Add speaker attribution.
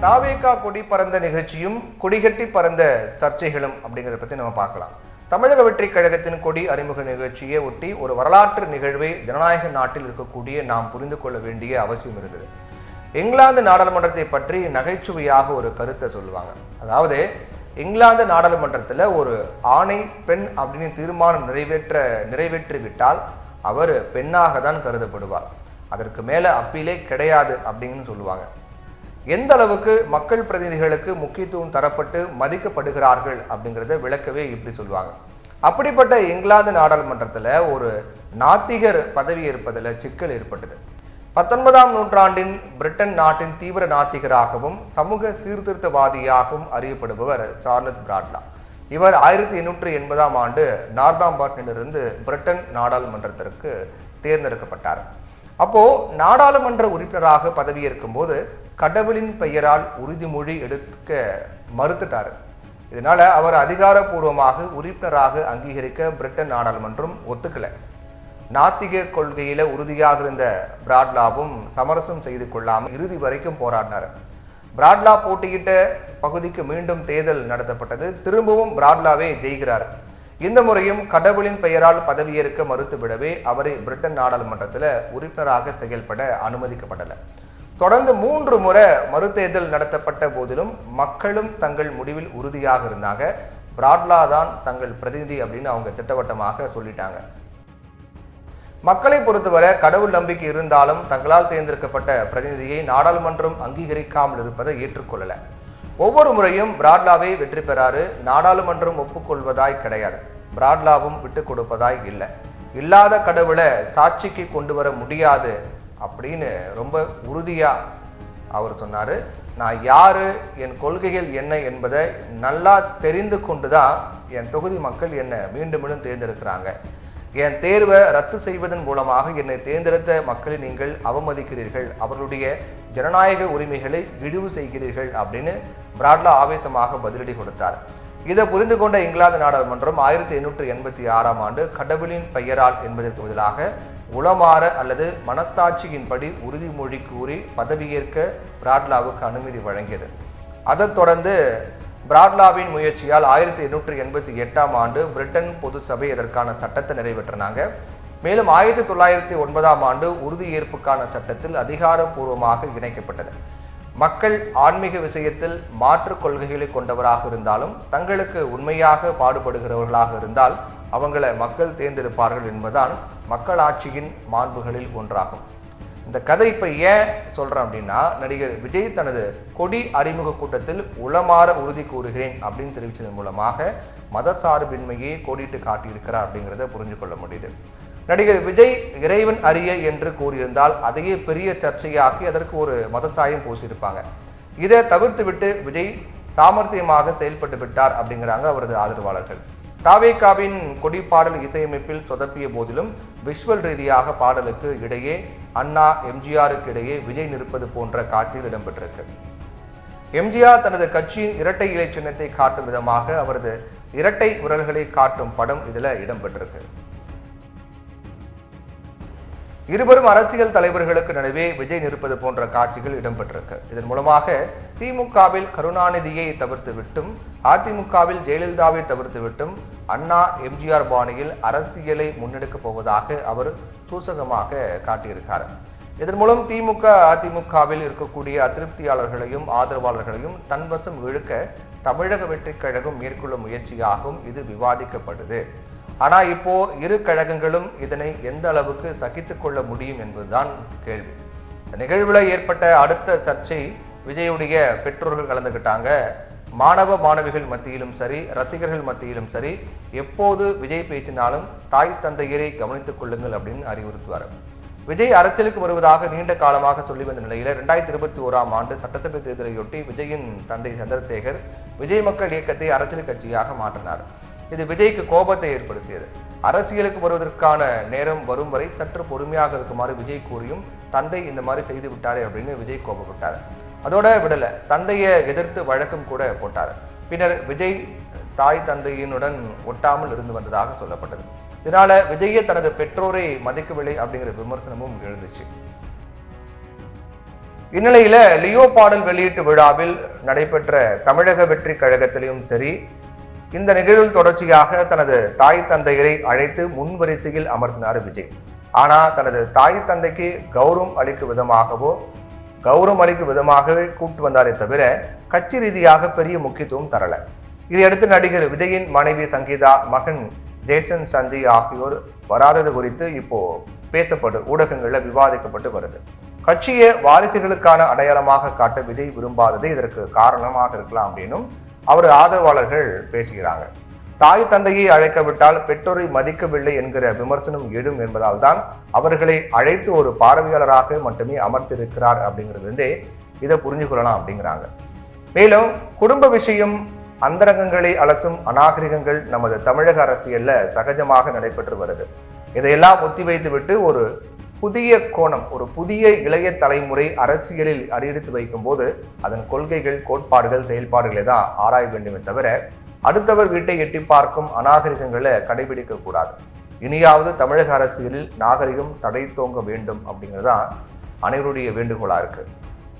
Speaker 1: தாவேகா கொடி பறந்த நிகழ்ச்சியும் கொடிகட்டி பறந்த சர்ச்சைகளும் அப்படிங்கிறத பற்றி நம்ம பார்க்கலாம். தமிழக வெற்றி கழகத்தின் கொடி அறிமுக நிகழ்ச்சியை ஒட்டி ஒரு வரலாற்று நிகழ்வை ஜனநாயக நாட்டில் இருக்கக்கூடிய நாம் புரிந்து கொள்ள வேண்டிய அவசியம் இருந்தது. இங்கிலாந்து நாடாளுமன்றத்தை பற்றி நகைச்சுவையாக ஒரு கருத்தை சொல்லுவாங்க. அதாவது இங்கிலாந்து நாடாளுமன்றத்தில் ஒரு ஆணை பெண் அப்படின்னு தீர்மானம் நிறைவேற்றிவிட்டால் அவர் பெண்ணாக தான் கருதப்படுவார். அதற்கு மேலே அப்பீலே கிடையாது அப்படின்னு சொல்லுவாங்க. எந்த அளவுக்கு மக்கள் பிரதிநிதிகளுக்கு முக்கியத்துவம் தரப்பட்டு மதிக்கப்படுகிறார்கள் அப்படிங்கிறத விளக்கவே இப்படி சொல்லுவாங்க. அப்படிப்பட்ட இங்கிலாந்து நாடாளுமன்றத்தில் ஒரு நாத்திகர் பதவி ஏற்பதில் சிக்கல் ஏற்பட்டது. 19ஆம் நூற்றாண்டின் பிரிட்டன் நாட்டின் தீவிர நாத்திகராகவும் சமூக சீர்திருத்தவாதியாகவும் அறியப்படுபவர் சார்லஸ் பிராட்லா. இவர் 1880ஆம் ஆண்டு நார்தாம்பார்டனிலிருந்து பிரிட்டன் நாடாளுமன்றத்திற்கு தேர்ந்தெடுக்கப்பட்டார். அப்போ நாடாளுமன்ற உறுப்பினராக பதவியேற்கும் போது கடவுளின் பெயரால் உறுதிமொழி எடுக்க மறுத்துட்டார். இதனால அவர் அதிகாரப்பூர்வமாக உறுப்பினராக அங்கீகரிக்க பிரிட்டன் நாடாளுமன்றம் ஒத்துக்கல. நாத்திக கொள்கையில உறுதியாக இருந்த பிராட்லாவும் சமரசம் செய்து கொள்ளாமல் இறுதி வரைக்கும் போராடினார். பிராட்லா போட்டியிட்ட பகுதிக்கு மீண்டும் தேர்தல் நடத்தப்பட்டது. திரும்பவும் பிராட்லாவே ஜெயிக்கிறார். இந்த முறையும் கடவுளின் பெயரால் பதவியேற்க மறுத்துவிடவே அவரை பிரிட்டன் நாடாளுமன்றத்தில் உறுப்பினராக செயல்பட அனுமதிக்கப்படலை. தொடர்ந்து 3 முறை மறுதேர்தல் நடத்தப்பட்ட போதிலும் மக்களும் தங்கள் முடிவில் உறுதியாக இருந்தாங்க. பிராட்லா தான் தங்கள் பிரதிநிதி அப்படின்னு அவங்க திட்டவட்டமாக சொல்லிட்டாங்க. மக்களை பொறுத்தவரை கடவுள் நம்பிக்கை இருந்தாலும் தங்களால் தேர்ந்தெடுக்கப்பட்ட பிரதிநிதியை நாடாளுமன்றம் அங்கீகரிக்காமல் இருப்பதை ஏற்றுக்கொள்ளல. ஒவ்வொரு முறையும் பிராட்லாவே வெற்றி பெறாரு. நாடாளுமன்றம் ஒப்புக்கொள்வதாய் கிடையாது. பிராட்லாவும் விட்டு கொடுப்பதாய் இல்லை. இல்லாத கடவுளை சாட்சிக்கு கொண்டு வர முடியாது அப்படின்னு ரொம்ப உறுதியாக அவர் சொன்னார். நான் யார், என் கொள்கைகள் என்ன என்பதை நல்லா தெரிந்து கொண்டு தான் என் தொகுதி மக்கள் என்னை மீண்டும் மீண்டும் தேர்ந்தெடுக்கிறாங்க. என் தேர்வை ரத்து செய்வதன் மூலமாக என்னை தேர்ந்தெடுத்த மக்களை நீங்கள் அவமதிக்கிறீர்கள், அவர்களுடைய ஜனநாயக உரிமைகளை இழிவு செய்கிறீர்கள் அப்படின்னு பிராட்லா ஆவேசமாக பதிலடி கொடுத்தார். இதை புரிந்து கொண்ட இங்கிலாந்து நாடாளுமன்றம் 1886ஆம் ஆண்டு கடவுளின் பெயரால் என்பதற்கு பதிலாக உளமாற அல்லது மனசாட்சியின்படி உறுதிமொழி கூறி பதவியேற்க பிராட்லாவுக்கு அனுமதி வழங்கியது. அதைத் தொடர்ந்து பிராட்லாவின் முயற்சியால் 1888ஆம் ஆண்டு பிரிட்டன் பொது சபை இதற்கான சட்டத்தை நிறைவேற்றினாங்க. மேலும் 1909ஆம் ஆண்டு உறுதியேற்புக்கான சட்டத்தில் அதிகாரப்பூர்வமாக இணைக்கப்பட்டது. மக்கள் ஆன்மீக விஷயத்தில் மாற்று கொள்கைகளை கொண்டவராக இருந்தாலும் தங்களுக்கு உண்மையாக பாடுபடுகிறவர்களாக இருந்தால் அவங்களை மக்கள் தேர்ந்தெடுப்பார்கள் என்பதுதான் மக்களாட்சியின் மாண்புகளில் ஒன்றாகும். இந்த கதை இப்போ ஏன் சொல்கிறேன் அப்படின்னா, நடிகர் விஜய் தனது கொடி அறிமுக கூட்டத்தில் உளமாற உறுதி கூறுகிறேன் அப்படின்னு தெரிவித்ததன் மூலமாக மதசார்பின்மையை கோடிட்டு காட்டியிருக்கிறார் அப்படிங்கிறத புரிஞ்சு கொள்ள முடியுது. நடிகர் விஜய் இறைவன் அறிய என்று கூறியிருந்தால் அதையே பெரிய சர்ச்சையாக்கி அதற்கு ஒரு மதசாயம் பூசியிருப்பாங்க. இதை தவிர்த்து விட்டு விஜய் சாமர்த்தியமாக செயல்பட்டு விட்டார் அப்படிங்கிறாங்க அவரது ஆதரவாளர்கள். தாவேகாவின் கொடி பாடல் இசையமைப்பில் சொதப்பிய போதிலும் விஷுவல் ரீதியாக பாடலுக்கு இடையே அண்ணா எம்ஜிஆருக்கு இடையே விஜய் நிற்பது போன்ற காட்சிகள் இடம்பெற்றிருக்கு. எம்ஜிஆர் தனது கட்சியின் இரட்டை இலை சின்னத்தை காட்டும் விதமாக அவரது இரட்டை விரல்களை காட்டும் படம் இதில் இடம்பெற்றிருக்கு. இருவரும் அரசியல் தலைவர்களுக்கு நடுவே விஜய் நிற்பது போன்ற காட்சிகள் இடம்பெற்றிருக்கு. இதன் மூலமாக திமுகவில் கருணாநிதியை தவிர்த்து விட்டும் அதிமுகவில் ஜெயலலிதாவை தவிர்த்து விட்டும் அண்ணா எம்ஜிஆர் பாணியில் அரசியலை முன்னெடுக்கப் போவதாக அவர் சூசகமாக காட்டியிருக்கார். இதன் மூலம் திமுக அதிமுகவில் இருக்கக்கூடிய அதிருப்தியாளர்களையும் ஆதரவாளர்களையும் தன்வசம் இழுக்க தமிழக வெற்றி கழகம் மேற்கொள்ளும் முயற்சியாகவும் இது விவாதிக்கப்படுது. ஆனால் இப்போ இரு கழகங்களும் இதனை எந்த அளவுக்கு சகித்து கொள்ள முடியும் என்பதுதான் கேள்வி. இந்த நிகழ்வில் ஏற்பட்ட அடுத்த சர்ச்சை விஜயுடைய பெற்றோர்கள் கலந்துக்கிட்டாங்க. மாணவ மாணவிகள் மத்தியிலும் சரி, ரசிகர்கள் மத்தியிலும் சரி, எப்போது விஜய் பேசினாலும் தாய் தந்தையரை கவனித்துக் கொள்ளுங்கள் அப்படின்னு அறிவுறுத்துவார். விஜய் அரசியலுக்கு வருவதாக நீண்ட காலமாக சொல்லி வந்த நிலையில் 2021ஆம் ஆண்டு சட்டசபை தேர்தலையொட்டி விஜயின் தந்தை சந்திரசேகர் விஜய் மக்கள் இயக்கத்தை அரசியல் கட்சியாக மாற்றினார். இது விஜய்க்கு கோபத்தை ஏற்படுத்தியது. அரசியலுக்கு வருவதற்கான நேரம் வரும் வரை சற்று பொறுமையாக இருக்குமாறு விஜய் கூறியும் தந்தை இந்த மாதிரி செய்து விட்டாரே அப்படின்னு விஜய் கோபப்பட்டார். அதோட விடலை, தந்தையை எதிர்த்து வழக்கம் கூட போட்டார். பின்னர் விஜய் தாய் தந்தையினுடன் ஒட்டாமல் இருந்து வந்ததாக சொல்லப்பட்டது. இதனால விஜயை தனது பெற்றோரை மதிக்கவில்லை அப்படிங்கிற விமர்சனமும் எழுந்துச்சு. இந்நிலையில லியோ பாடல் வெளியீட்டு விழாவில் நடைபெற்ற தமிழக வெற்றி கழகத்திலும் சரி, இந்த நிகழ்வில் தொடர்ச்சியாக தனது தாய் தந்தையரை அழைத்து முன்வரிசையில் அமர்த்தினார் விஜய். ஆனா தனது தாய் தந்தைக்கு கௌரவம் அளிக்கும் விதமாகவே கூப்பிட்டு வந்தாரே தவிர கட்சி ரீதியாக பெரிய முக்கியத்துவம் தரல. இதையடுத்து நடிகர் விஜயின் மனைவி சங்கீதா, மகன் ஜேசன் சஞ்சய் ஆகியோர் வராதது குறித்து இப்போ ஊடகங்கள்ல விவாதிக்கப்பட்டு வருது. கட்சியை வாரிசுகளுக்கான அடையாளமாக காட்ட விஜய் விரும்பாதது இதற்கு காரணமாக இருக்கலாம் அப்படின்னும் அவர் ஆதரவாளர்கள் பேசுகிறாங்க. தாய் தந்தையை அழைக்கவிட்டால் பெற்றோரை மதிக்கவில்லை என்கிற விமர்சனம் எழும் என்பதால் தான் அவர்களை அழைத்து ஒரு பார்வையாளராக மட்டுமே அமர்த்திருக்கிறார் அப்படிங்கிறது இதை புரிஞ்சு கொள்ளலாம் அப்படிங்கிறாங்க. மேலும் குடும்ப விஷயம், அந்தரங்கங்களை அலசும் அநாகரிகங்கள் நமது தமிழக அரசியல்ல சகஜமாக நடைபெற்று வருது. இதையெல்லாம் ஒத்திவைத்து விட்டு ஒரு புதிய கோணம், ஒரு புதிய இளைய தலைமுறை அரசியலில் அடியெடுத்து வைக்கும் போது அதன் கொள்கைகள், கோட்பாடுகள், செயல்பாடுகளை தான் ஆராய வேண்டுமே தவிர அடுத்தவர் வீட்டை எட்டி பார்க்கும் அநாகரிகங்களை கடைபிடிக்க கூடாது. இனியாவது தமிழக அரசியலில் நாகரிகம் தடை தோங்க வேண்டும் அப்படிங்கிறதான் அனைவருடைய வேண்டுகோளா இருக்கு.